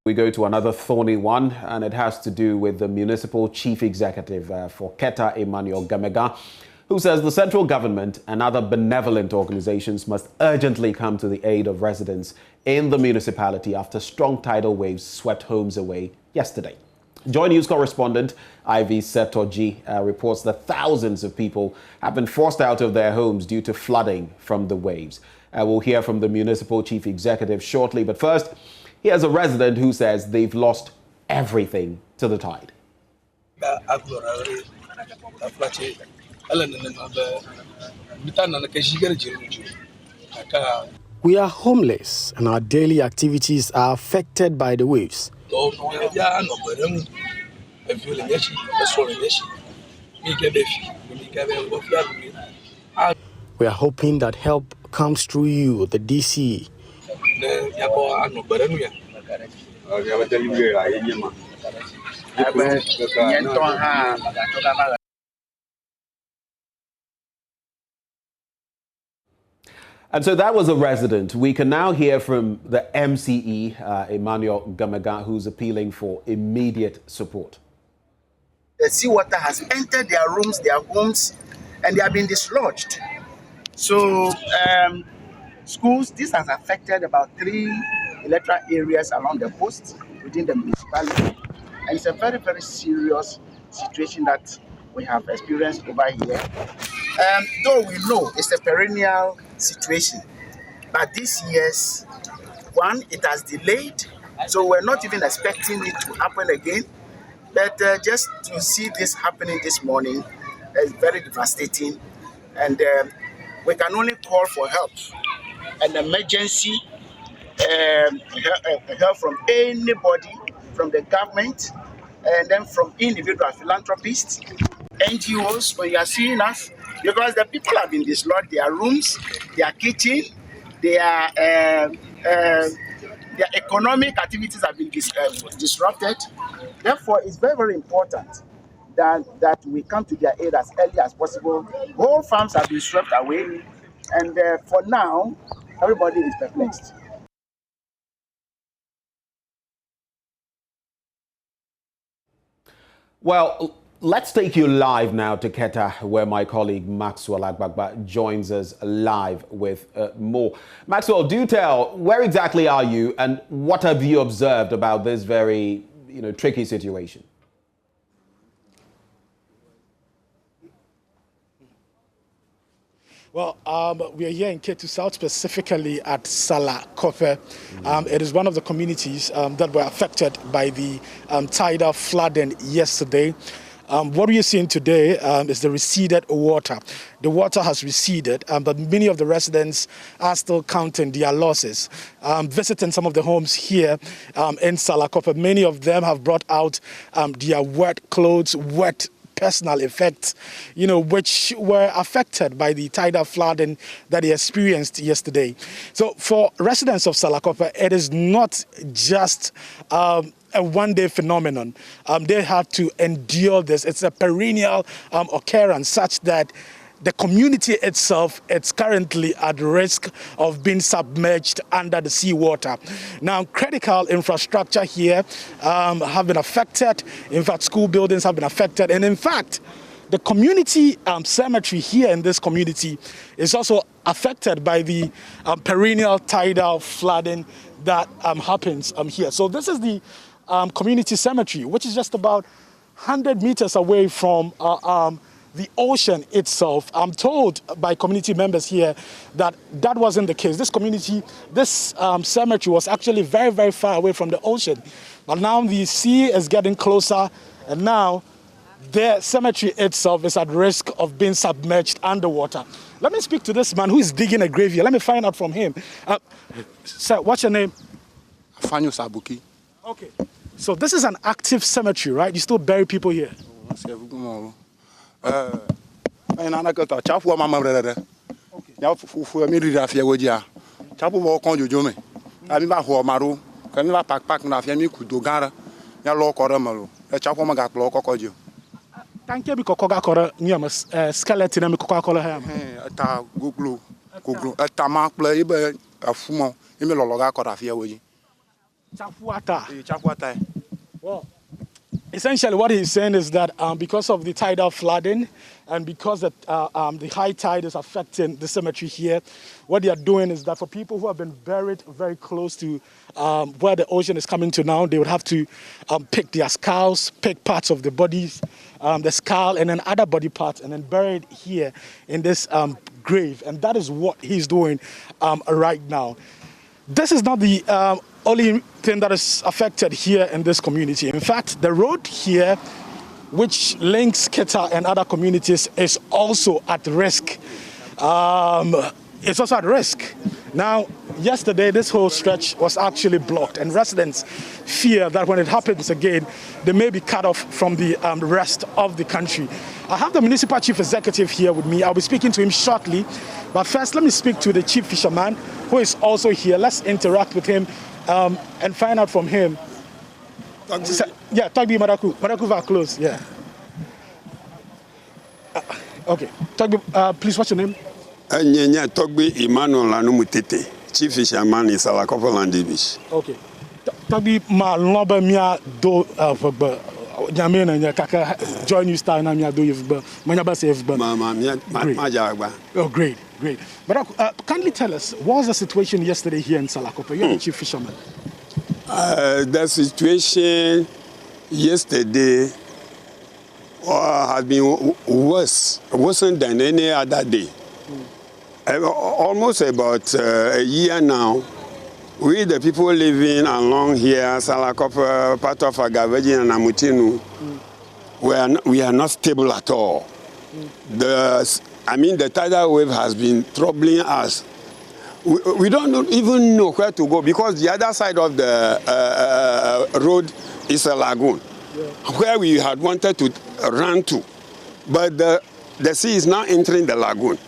We go to another thorny one, and it has to do with the municipal chief executive for Keta Tidal, who says the central government and other benevolent organizations must urgently come to the aid of residents in the municipality after strong tidal waves swept homes away yesterday. Joy News correspondent Ivy Setoji reports that thousands of people have been forced out of their homes due to flooding from the waves. We'll hear from the municipal chief executive shortly, but first, here's a resident who says they've lost everything to the tide. We are homeless and our daily activities are affected by the waves. We are hoping that help comes through you, the DC. And so that was a resident. We can now hear from the MCE, Emmanuel Gamega, who's appealing for immediate support. The seawater has entered their rooms, their homes, and they have been dislodged. So, schools, this has affected about 3 electoral areas along the coast within the municipality. And it's a very, very serious situation that we have experienced over here. Though we know it's a perennial situation, but this year's one, it has delayed. So we're not even expecting it to happen again. But just to see this happening this morning is very devastating. And we can only call for help, an emergency help from anybody, from the government, and then from individual philanthropists, NGOs, when you are seeing us, because the people have been dislodged, their rooms, their kitchen, their economic activities have been disrupted. Therefore, it's very, very important that we come to their aid as early as possible. Whole farms have been swept away, and for now, everybody is perplexed. Well, let's take you live now to Keta, where my colleague Maxwell Agbagba joins us live with more. Maxwell, do tell, where exactly are you and what have you observed about this very, tricky situation? Well, we are here in Ketu South, specifically at Salakope. It is one of the communities that were affected by the tidal flooding yesterday. What we are seeing today is the receded water. The water has receded, but many of the residents are still counting their losses. Visiting some of the homes here in Salakope, many of them have brought out their wet clothes, wet personal effects, which were affected by the tidal flooding that they experienced yesterday. So for residents of Salakope, it is not just a one-day phenomenon. They had to endure this. It's a perennial occurrence such that the community itself is currently at risk of being submerged under the seawater. Now, critical infrastructure here have been affected. In fact, school buildings have been affected. And in fact, the community cemetery here in this community is also affected by the perennial tidal flooding that happens here. So this is the community cemetery, which is just about 100 meters away from the ocean itself. I'm told by community members here that that wasn't the case. This cemetery was actually very, very far away from the ocean. But now the sea is getting closer, and now the cemetery itself is at risk of being submerged underwater. Let me speak to this man who is digging a grave here. Let me find out from him. Sir, what's your name? Fanyo Sabuki. Okay. So this is an active cemetery, right? You still bury people here? Okay. Thank you because skeleton and Coca-Cola ham. Chapuata. Well, essentially what he's saying is that because of the tidal flooding and because the high tide is affecting the cemetery here, what they are doing is that for people who have been buried very close to where the ocean is coming to now, they would have to pick their skulls, pick parts of the bodies, the skull and then other body parts, and then bury it here in this grave. And that is what he's doing right now. This is not the only thing that is affected here in this community. In fact, the road here, which links Keta and other communities, is also at risk. It's also at risk. Now, yesterday, this whole stretch was actually blocked, and residents fear that when it happens again, they may be cut off from the rest of the country. I have the municipal chief executive here with me. I'll be speaking to him shortly. But first, let me speak to the chief fisherman, who is also here. Let's interact with him and find out from him. Yeah, Tagbi Maraku. Maraku va close, yeah. Okay. Tagbi, please, what's your name? Nyenya Togbi Emmanuel Lanumutete, chief fisherman in Salakopo Landy Beach. Okay. Togbi ma loba mia do nyame na kaka join you style na mia do yevba manyaba se yevba. Mama mia majagba. Oh, great. But kindly tell us, what was the situation yesterday here in Salakopo? You're the chief fisherman. The situation yesterday has been worse than any other day. Almost about a year now, we the people living along here, Salakopo, part of Agavejin and Amutinu, we are not stable at all. The tidal wave has been troubling us. We don't even know where to go because the other side of the road is a lagoon, where we had wanted to run to. But the sea is now entering the lagoon.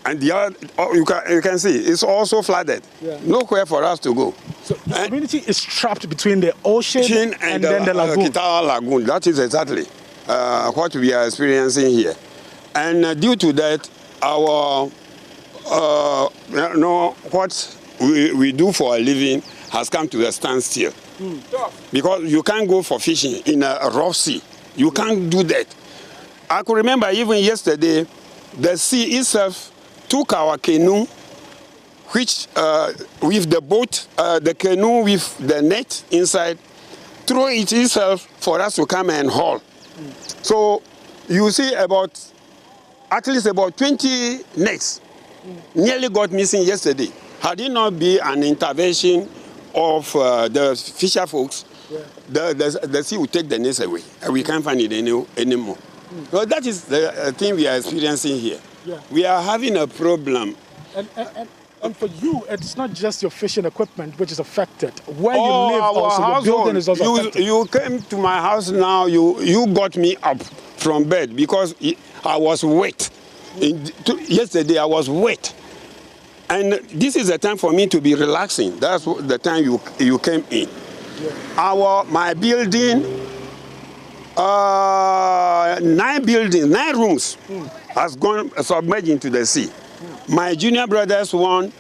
And the other, you can see, it's also flooded. Nowhere for us to go. So the community is trapped between the ocean and then the lagoon. Keta lagoon. That is exactly what we are experiencing here. And due to that, our what we do for a living has come to a standstill. Because you can't go for fishing in a rough sea. You can't do that. I could remember even yesterday, the sea itself took our canoe, which with the boat, the canoe with the net inside, threw it itself for us to come and haul. So you see at least about 20 nets nearly got missing yesterday. Had it not been an intervention of the fisher folks, the sea would take the nets away. And we can't find it anymore. So that is the thing we are experiencing here. We are having a problem. And for you, it's not just your fishing equipment which is affected. Where you live also, your building is also affected. You came to my house now, you got me up from bed because I was wet. Yesterday I was wet. And this is the time for me to be relaxing. That's the time you came in. My building, 9 rooms has gone submerged into the sea. My junior brother's one,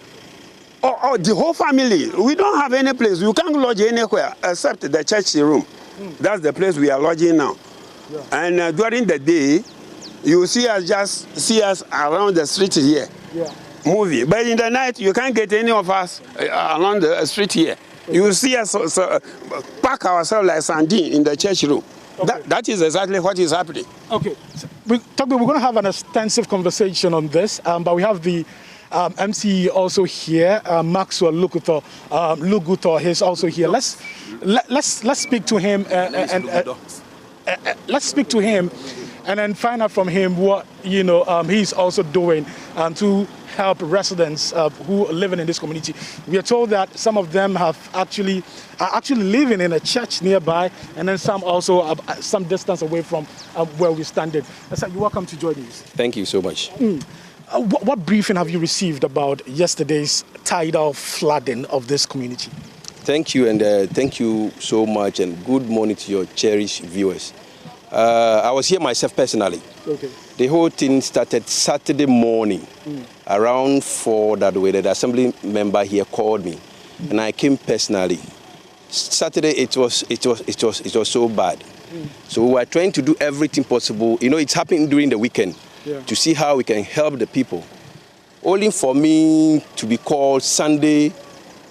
the whole family, we don't have any place. You can't lodge anywhere except the church room. That's the place we are lodging now. And during the day, you see us around the street here, moving. But in the night, you can't get any of us along the street here. You see us pack ourselves like sardine in the church room. Okay. That is exactly what is happening. Okay, so we're going to have an extensive conversation on this, but we have the MC also here, Maxwell Lugutor. He's also here. Let's speak to him let's speak to him, and then find out from him what he's also doing to help residents who are living in this community. We are told that some of them are actually living in a church nearby, and then some also some distance away from where we're standing. You're welcome to join us. Thank you so much. What briefing have you received about yesterday's tidal flooding of this community? Thank you, and thank you so much, and good morning to your cherished viewers. I was here myself personally. Okay. The whole thing started Saturday morning, around 4 that way. The assembly member here called me, and I came personally Saturday it was so bad. So we were trying to do everything possible. You know, it's happening during the weekend to see how we can help the people. Only for me to be called Sunday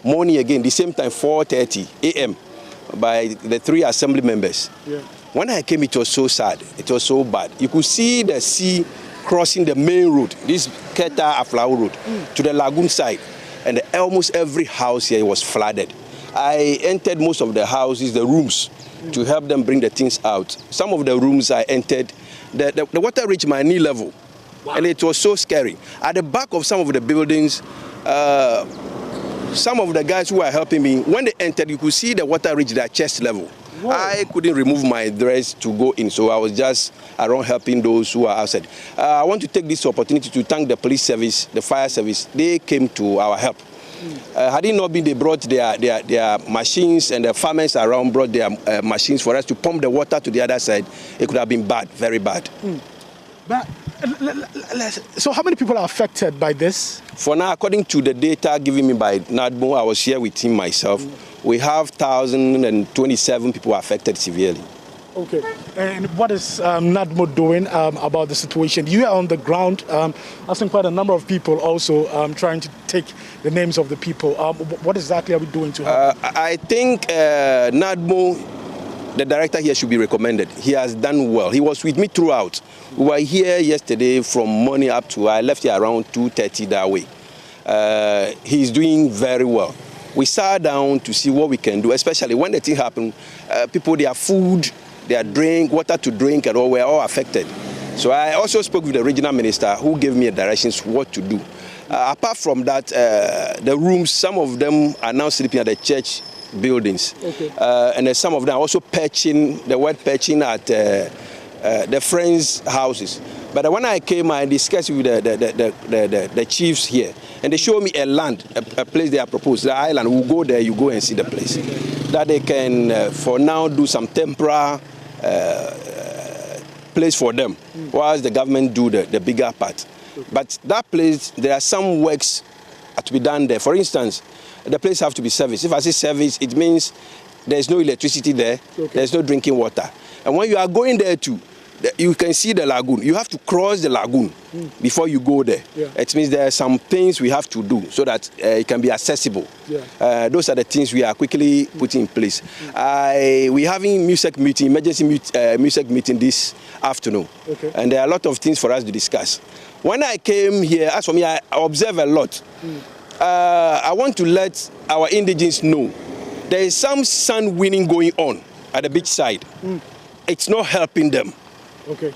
morning again, the same time, 4:30 a.m. by the 3 assembly members. When I came, it was so sad. It was so bad. You could see the sea crossing the main road, this Keta Aflau road, to the lagoon side. And almost every house here was flooded. I entered most of the houses, the rooms, to help them bring the things out. Some of the rooms I entered, the water reached my knee level. Wow. And it was so scary. At the back of some of the buildings, some of the guys who were helping me, when they entered, you could see the water reach their chest level. Whoa. I couldn't remove my dress to go in, so I was just around helping those who are outside. I want to take this opportunity to thank the police service, the fire service. They came to our help. Had it not been, they brought their machines, and the farmers around brought their machines for us to pump the water to the other side. It could have been bad, very bad. But, so how many people are affected by this? For now, according to the data given me by NADMO, I was here with him myself, we have 1,027 people affected severely. Okay. And what is NADMO doing about the situation? You are on the ground. I've seen quite a number of people also trying to take the names of the people. What exactly are we doing to help? I think NADMO, the director here, should be recommended. He has done well. He was with me throughout. We were here yesterday from morning up to, I left here around 2:30 that way. He's doing very well. We sat down to see what we can do, especially when the thing happened. People, their food, their drink, water to drink and all were all affected. So I also spoke with the regional minister who gave me directions what to do. Apart from that, the rooms, some of them are now sleeping at the church buildings. Okay. And some of them are also perching at the friends' houses. But when I came, I discussed with the chiefs here, and they showed me a land, a place they have proposed, the island. We'll go there, you go and see the place. That they can, for now, do some temporary place for them, whilst the government do the bigger part. But that place, there are some works to be done there. For instance, the place have to be serviced. If I say service, it means there's no electricity there, there's no drinking water. And when you are going there too, you can see the lagoon. You have to cross the lagoon before you go there. It means there are some things we have to do so that it can be accessible. Those are the things we are quickly putting in place. We're having emergency music meeting this afternoon. And there are a lot of things for us to discuss. When I came here, as for me, I observe a lot. I want to let our indigenes know there is some sun winning going on at the beach side. It's not helping them. Okay.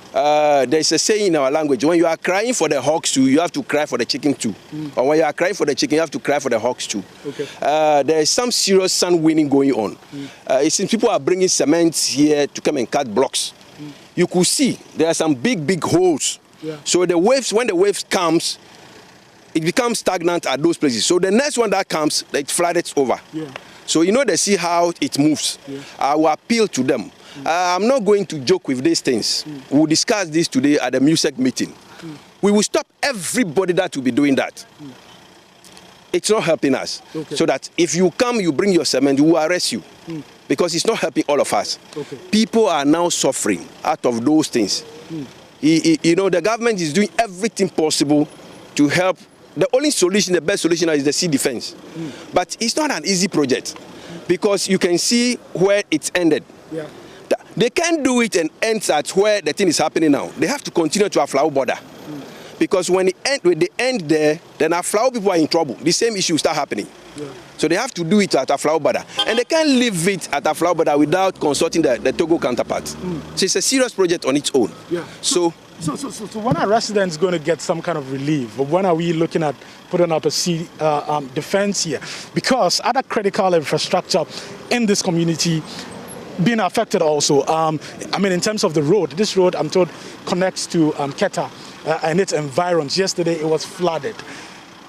There's a saying in our language, when you are crying for the hawks too, you have to cry for the chicken too. Or when you are crying for the chicken, you have to cry for the hawks too. Okay. There is some serious sun winning going on. It seems people are bringing cement here to come and cut blocks. You could see there are some big holes. So the waves, when the waves comes, it becomes stagnant at those places. So the next one that comes, it floods over. So you know they see how it moves. I will appeal to them. I'm not going to joke with these things. We'll discuss this today at the music meeting. We will stop everybody that will be doing that. It's not helping us. So that if you come, you bring your cement, we will arrest you. Because it's not helping all of us. People are now suffering out of those things. You know, the government is doing everything possible to help. The only solution, the best solution is the sea defense. But it's not an easy project because you can see where it's ended. They can't do it and end at where the thing is happening now. They have to continue to Aflau border. Because when they end there, then Aflau people are in trouble. The same issue start happening. So they have to do it at Aflau border. And they can't leave it at Aflau border without consulting the Togo counterparts. So it's a serious project on its own. So when are residents going to get some kind of relief? When are we looking at putting up a sea defense here? Because other critical infrastructure in this community being affected also. I mean, in terms of the road, this road, I'm told, connects to Keta and its environs. Yesterday, it was flooded.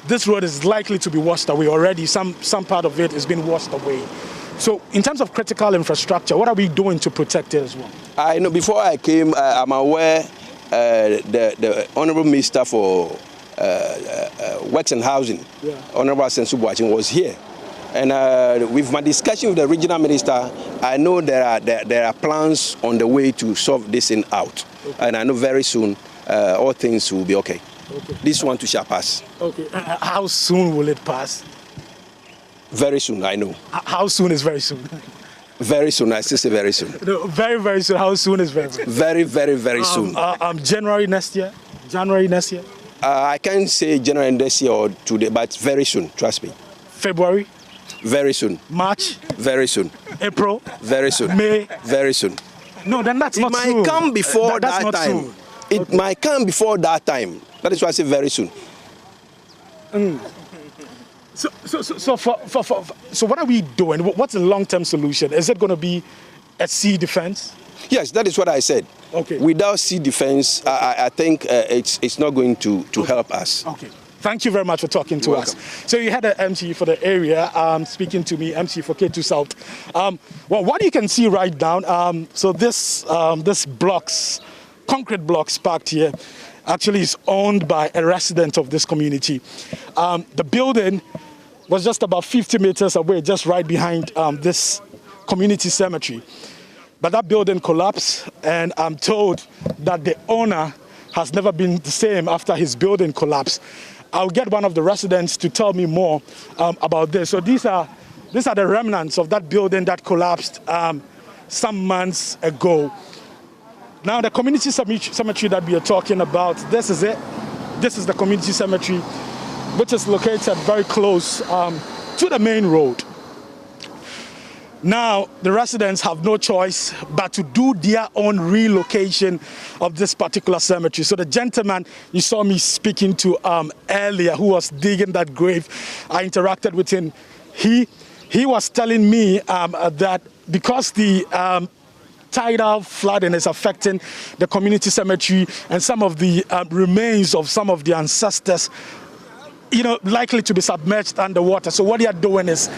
This road is likely to be washed away already. Some part of it is being washed away. So in terms of critical infrastructure, what are we doing to protect it as well? I know before I came, I'm aware the Honorable Minister for Works and Housing, Honorable Sensu Boaching, was here. And with my discussion with the regional minister, I know there are plans on the way to solve this thing out. Okay. And I know very soon all things will be okay. Okay. This one too shall pass. Okay. How soon will it pass? Very soon, I know. How soon is very soon? Very soon, I still say very soon. No, very, very soon. How soon is very soon? Very, very, very soon. January next year? January next year? I can't say January next year or today, but very soon, trust me. February? Very soon. March? Very soon. April? Very soon. May? Very soon. No, then that's not soon. It might come before that's that not time. Soon. It might come before that time. That is why I say very soon. So what are we doing? What's the long-term solution? Is it going to be a sea defense? Yes, that is what I said. Okay. Without sea defense, I think it's not going to help us. Okay. Thank you very much for talking to us. So you had an MC for the area speaking to me, MC for K2 South. Well, what you can see right now, so this blocks, concrete blocks parked here, actually is owned by a resident of this community. The building was just about 50 meters away, just right behind this community cemetery. But that building collapsed, and I'm told that the owner has never been the same after his building collapsed. I'll get one of the residents to tell me more about this. So these are the remnants of that building that collapsed some months ago. Now the community cemetery that we are talking about, this is it. This is the community cemetery, which is located very close to the main road. Now, the residents have no choice but to do their own relocation of this particular cemetery. So the gentleman you saw me speaking to earlier, who was digging that grave, I interacted with him. He was telling me that because the tidal flooding is affecting the community cemetery and some of the remains of some of the ancestors, likely to be submerged underwater. So what they are doing is,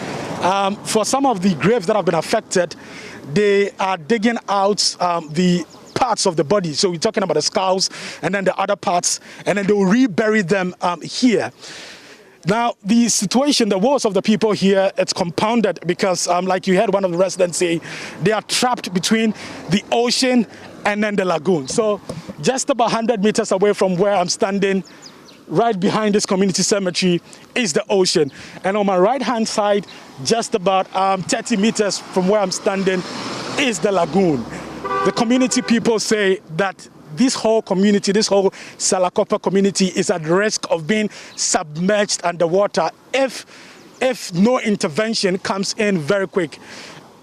for some of the graves that have been affected, they are digging out the parts of the body. So we're talking about the skulls and then the other parts, and then they'll rebury them here. Now, the situation, the woes of the people here, it's compounded because, like you heard one of the residents say, they are trapped between the ocean and then the lagoon. So just about 100 meters away from where I'm standing, right behind this community cemetery, is the ocean. And on my right-hand side, just about 30 meters from where I'm standing, is the lagoon. The community people say that this whole community, this whole Salakopa community is at risk of being submerged underwater if no intervention comes in very quick.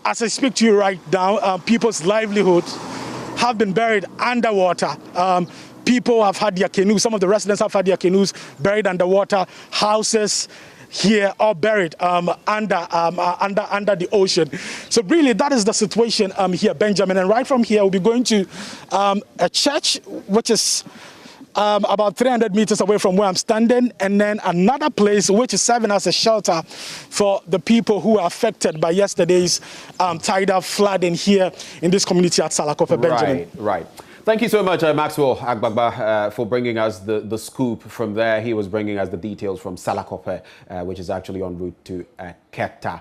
As I speak to you right now, people's livelihoods have been buried underwater. People have had their canoes, some of the residents have had their canoes buried underwater, houses here all buried under the ocean. So really, that is the situation here, Benjamin. And right from here, we'll be going to a church, which is about 300 meters away from where I'm standing, and then another place which is serving as a shelter for the people who were affected by yesterday's tidal flooding here in this community at Salakope, Benjamin. Right. Thank you so much, Maxwell Agbagba, for bringing us the scoop from there. He was bringing us the details from Salakope, which is actually en route to Keta.